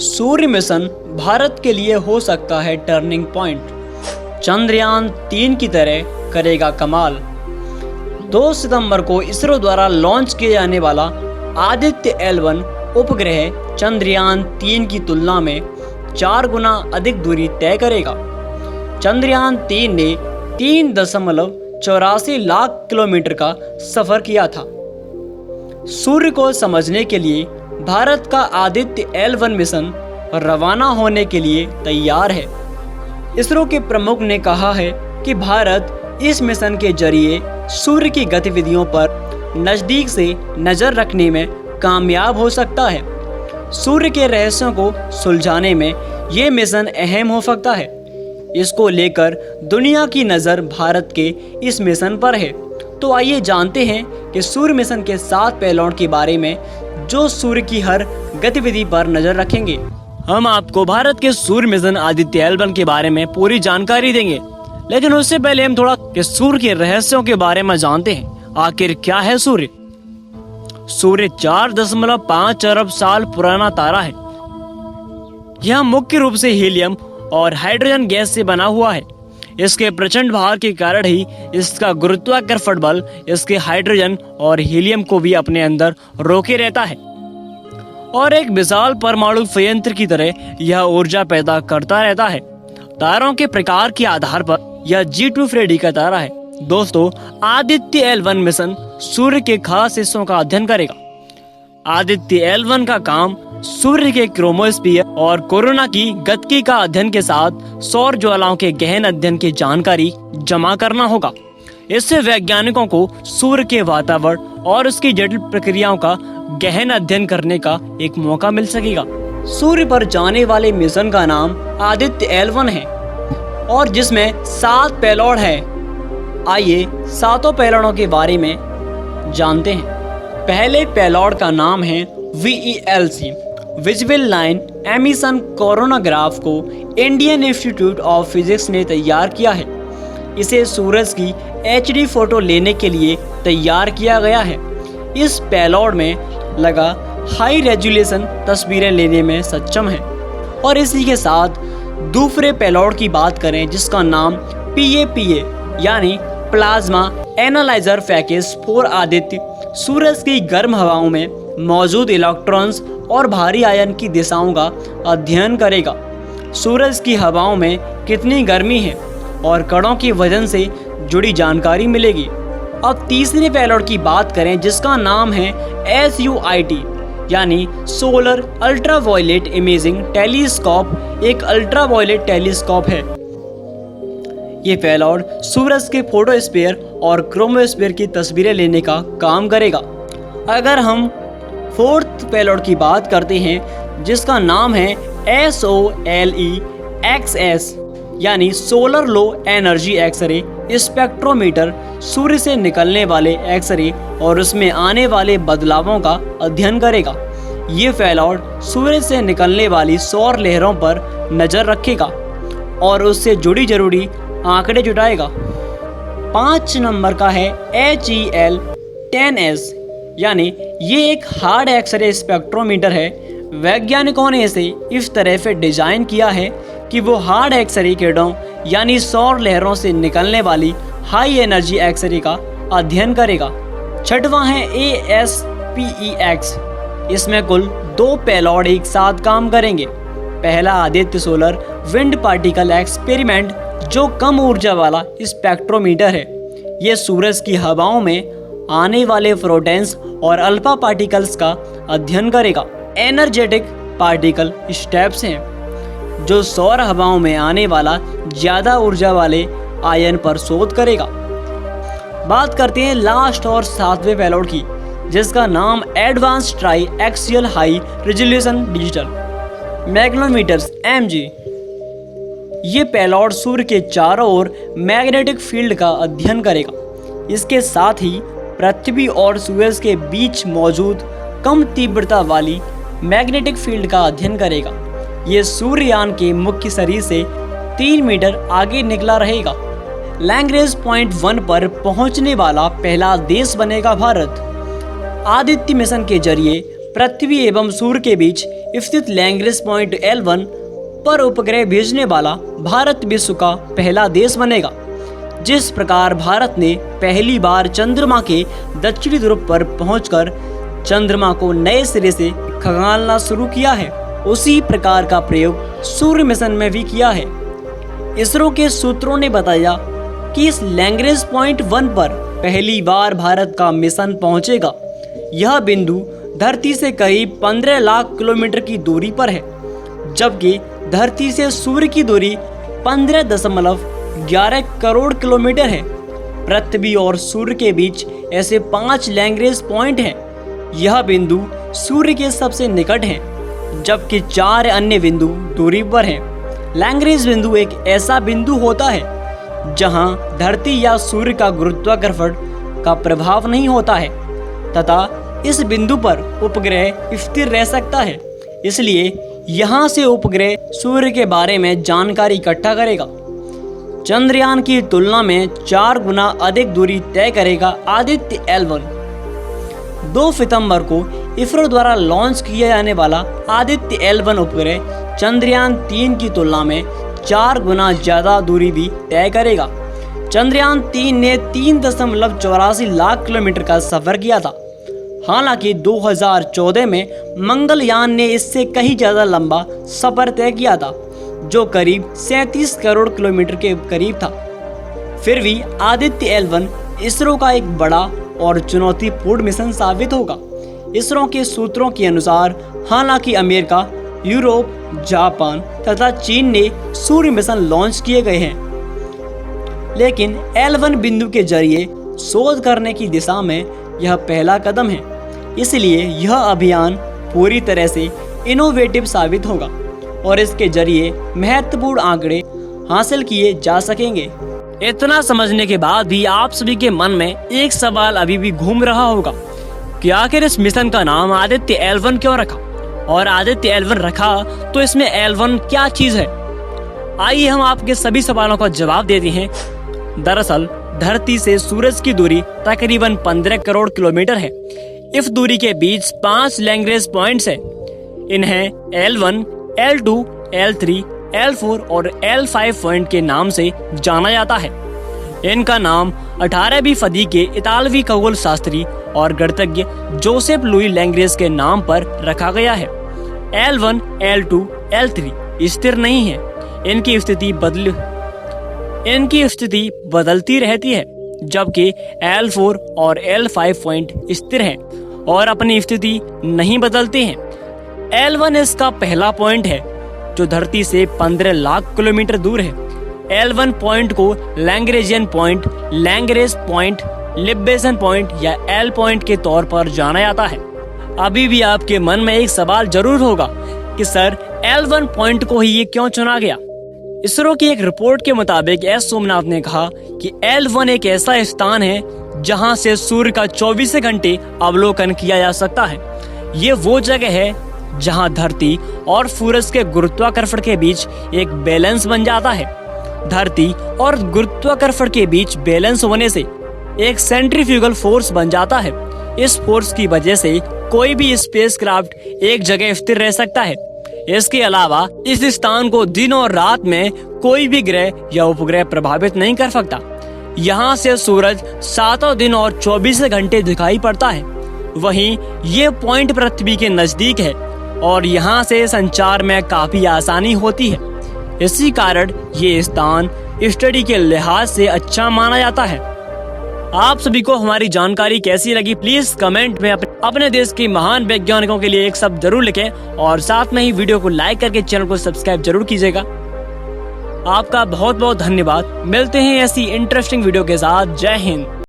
सूर्य mission Bharat के लिए हो सकता है टर्निंग पॉइंट। चंद्रयान 3 की तरह करेगा कमाल। 2 सितंबर को इसरो द्वारा लॉन्च किए जाने वाला आदित्य L1 उपग्रह चंद्रयान 3 की तुलना में 4 गुना अधिक दूरी तय करेगा। चंद्रयान 3 ने 3.84 लाख किलोमीटर का सफर किया था। सूर्य को समझने के लिए भारत का आदित्य L1 मिशन रवाना होने के लिए तैयार है। इसरो के प्रमुख ने कहा है कि भारत इस मिशन के जरिए सूर्य की गतिविधियों पर नज़दीक से नज़र रखने में कामयाब हो सकता है। सूर्य के रहस्यों को सुलझाने में ये मिशन अहम हो सकता है। इसको लेकर दुनिया की नज़र भारत के इस मिशन पर है। तो आइए जानते हैं कि सूर्य मिशन के 7 पेलोड के बारे में जो सूर्य की हर गतिविधि पर नजर रखेंगे। हम आपको भारत के सूर्य मिशन आदित्य L1 के बारे में पूरी जानकारी देंगे, लेकिन उससे पहले हम थोड़ा कि सूर्य के रहस्यों के बारे में जानते हैं। आखिर क्या है सूर्य? सूर्य 4.5 अरब साल पुराना तारा है। यह मुख्य रूप से हीलियम और हाइड्रोजन गैस से बना हुआ है। इसके प्रचंड भार के कारण ही इसका गुरुत्वाकर्षण बल इसके हाइड्रोजन और हीलियम को भी अपने अंदर रोके रहता है और एक विशाल परमाणु संयंत्र की तरह यह ऊर्जा पैदा करता रहता है। तारों के प्रकार के आधार पर यह G2 श्रेणी का तारा है। दोस्तों, आदित्य L1 मिशन सूर्य के खास हिस्सों का अध्ययन करेगा। आदित्य L1 का काम सूर्य के क्रोमोस्फीयर और कोरोना की गतिकी का अध्ययन के साथ सौर ज्वालाओं के गहन अध्ययन की जानकारी जमा करना होगा। इससे वैज्ञानिकों को सूर्य के वातावरण और उसकी जटिल प्रक्रियाओं का गहन अध्ययन करने का एक मौका मिल सकेगा। सूर्य पर जाने वाले मिशन का नाम आदित्य L1 है और जिसमें 7 पेलोड है। आइए 7 पेलोडों के बारे में जानते हैं। पहले पेलोड का नाम है VELC, visible line emission coronagraph को इंडियन इंस्टीट्यूट ऑफ फिजिक्स ने तैयार किया है। इसे सूरज की HD फोटो लेने के लिए तैयार किया गया है। इस पेलोड में लगा हाई रेजोल्यूशन तस्वीरें लेने में सक्षम है। और इसी के साथ दूसरे पेलोड की बात करें जिसका नाम PAPA यानी plasma analyser package for Aditya सूरज की गर्म हवाओं में मौजूद इलेक्ट्रॉन्स और भारी आयन की दिशाओं का अध्ययन करेगा। सूरज की हवाओं में कितनी गर्मी है और कणों की वजन से जुड़ी जानकारी मिलेगी। अब तीसरे पेलोड की बात करें जिसका नाम है SUIT यानी सोलर अल्ट्रावायलेट इमेजिंग टेलीस्कोप, एक अल्ट्रावायलेट टेलीस्कोप है। ये पेलोड सूरज के फोटोस्फीयर और क्रोमोस्फीयर की तस्वीरें लेने का काम करेगा। अगर हम 4th पेलोड की बात करते हैं जिसका नाम है SOLEXS यानी solar low energy X ray spectrometer, सूर्य से निकलने वाले एक्सरे और उसमें आने वाले बदलावों का अध्ययन करेगा। ये पेलोड सूर्य से निकलने वाली सौर लहरों पर नज़र रखेगा और उससे जुड़ी जरूरी आंकड़े जुटाएगा। 5 नंबर का है HEL10S यानी ये एक हार्ड एक्सरे स्पेक्ट्रोमीटर है। वैज्ञानिकों ने इसे इस तरह से डिजाइन किया है कि वो हार्ड एक्सरे किरणों यानी सौर लहरों से निकलने वाली हाई एनर्जी एक्सरे का अध्ययन करेगा। 6वां है ASPEX। इसमें कुल 2 पेलोड एक साथ काम करेंगे। पहला Aditya solar wind particle experiment जो कम ऊर्जा वाला स्पेक्ट्रोमीटर है। ये सूरज की हवाओं में आने वाले प्रोटॉन्स और अल्फा पार्टिकल्स का अध्ययन करेगा। एनर्जेटिक पार्टिकल स्टेप्स हैं जो सौर हवाओं में आने वाला ज़्यादा ऊर्जा वाले आयन पर शोध करेगा। बात करते हैं लास्ट और 7वें पेलोड की जिसका नाम advance triaxial high resolution digital magnetometers MG। ये पेलोड सूर्य के चारों ओर मैग्नेटिक फील्ड का अध्ययन करेगा। इसके साथ ही पृथ्वी और सूरज के बीच मौजूद कम तीव्रता वाली मैग्नेटिक फील्ड का अध्ययन करेगा। ये सूर्ययान के मुख्य शरीर से 3 मीटर आगे निकला रहेगा। लैग्रेंज पॉइंट 1 पर पहुंचने वाला पहला देश बनेगा भारत। आदित्य मिशन के जरिए पृथ्वी एवं सूर्य के बीच स्थित लैंग्रेज पॉइंट L1 पर उपग्रह भेजने वाला भारत विश्व का पहला देश बनेगा। जिस प्रकार भारत ने पहली बार चंद्रमा के दक्षिणी ध्रुव पर पहुंचकर चंद्रमा को नए सिरे से खंगालना शुरू किया है, उसी प्रकार का प्रयोग सूर्य मिशन में भी किया है। इसरो के सूत्रों ने बताया कि इस लैंग्रेज पॉइंट 1 पर पहली बार भारत का मिशन पहुंचेगा। यह बिंदु धरती से करीब 15 लाख किलोमीटर की दूरी पर है, जबकि धरती से सूर्य की दूरी 15.11 करोड़ किलोमीटर है। पृथ्वी और सूर्य के बीच ऐसे 5 लैंग्रेज पॉइंट हैं। यह बिंदु सूर्य के सबसे निकट हैं, जबकि 4 अन्य बिंदु दूरी पर हैं। लैंग्रेज बिंदु एक ऐसा बिंदु होता है जहां धरती या सूर्य का गुरुत्वाकर्षण का प्रभाव नहीं होता है तथा इस बिंदु पर उपग्रह स्थिर रह सकता है। इसलिए यहां से उपग्रह सूर्य के बारे में जानकारी इकट्ठा करेगा। चंद्रयान की तुलना में 4 गुना अधिक दूरी तय करेगा आदित्य L1। 2 सितंबर को इसरो द्वारा लॉन्च किया जाने वाला आदित्य L1 उपग्रह चंद्रयान 3 की तुलना में 4 गुना ज्यादा दूरी भी तय करेगा। चंद्रयान 3 ने 3.84 लाख किलोमीटर का सफर किया था। हालांकि 2014 में मंगलयान ने इससे कहीं ज्यादा लंबा सफर तय किया था, जो करीब 37 करोड़ किलोमीटर के करीब था। फिर भी आदित्य L1 इसरो का एक बड़ा और चुनौतीपूर्ण मिशन साबित होगा। इसरो के सूत्रों के अनुसार हालांकि अमेरिका, यूरोप, जापान तथा चीन ने सूर्य मिशन लॉन्च किए गए हैं, लेकिन L1 बिंदु के जरिए शोध करने की दिशा में यह पहला कदम है। इसलिए यह अभियान पूरी तरह से इनोवेटिव साबित होगा और इसके जरिए महत्वपूर्ण आंकड़े हासिल किए जा सकेंगे। इतना समझने के बाद भी आप सभी के मन में एक सवाल अभी भी घूम रहा होगा कि आखिर इस मिशन का नाम आदित्य L1 क्यों रखा, और आदित्य L1 रखा तो इसमें L1 क्या चीज है। आइए हम आपके सभी सवालों का जवाब देते हैं। दरअसल धरती से सूरज की दूरी तकरीबन 15 करोड़ किलोमीटर है। इस दूरी के बीच 5 लैंग्रेज पॉइंट्स हैं। इन्हें L1, L2, L3, L4 और L5 पॉइंट के नाम से जाना जाता है। इनका नाम 18वीं सदी के इतालवी खगोल शास्त्री और गणितज्ञ जोसेफ लुई लैंग्रेज के नाम पर रखा गया है। L1, L2, L3 स्थिर नहीं है। इनकी स्थिति बदलती रहती है, जबकि L4 और L5 पॉइंट स्थिर हैं और अपनी स्थिति नहीं बदलते हैं। L1 इसका पहला पॉइंट है जो धरती से 15 लाख किलोमीटर दूर है। L1 पॉइंट को Lagrangian point, Lagrange point, libration point या L पॉइंट के तौर पर जाना जाता है। अभी भी आपके मन में एक सवाल जरूर होगा कि सर L1 पॉइंट को ही ये क्यों चुना गया। इसरो की एक रिपोर्ट के मुताबिक एस सोमनाथ ने कहा कि L1 एक ऐसा स्थान है जहां से सूर्य का 24 घंटे अवलोकन किया जा सकता है। ये वो जगह है जहां धरती और सूरज के गुरुत्वाकर्षण के बीच एक बैलेंस बन जाता है। धरती और गुरुत्वाकर्षण के बीच बैलेंस होने से एक सेंट्रीफ्यूगल फोर्स बन जाता है। इस फोर्स की वजह से कोई भी स्पेसक्राफ्ट एक जगह स्थिर रह सकता है। इसके अलावा इस स्थान को दिन और रात में कोई भी ग्रह या उपग्रह प्रभावित नहीं कर सकता। यहाँ से सूरज 7 दिन और 24 घंटे दिखाई पड़ता है। वहीं ये पॉइंट पृथ्वी के नजदीक है और यहाँ से संचार में काफी आसानी होती है। इसी कारण ये स्थान स्टडी के लिहाज से अच्छा माना जाता है। आप सभी को हमारी जानकारी कैसी लगी, प्लीज कमेंट में अपने देश के महान वैज्ञानिकों के लिए एक शब्द जरूर लिखें और साथ में ही वीडियो को लाइक करके चैनल को सब्सक्राइब जरूर कीजिएगा। आपका बहुत बहुत धन्यवाद। मिलते हैं ऐसी इंटरेस्टिंग वीडियो के साथ। जय हिंद।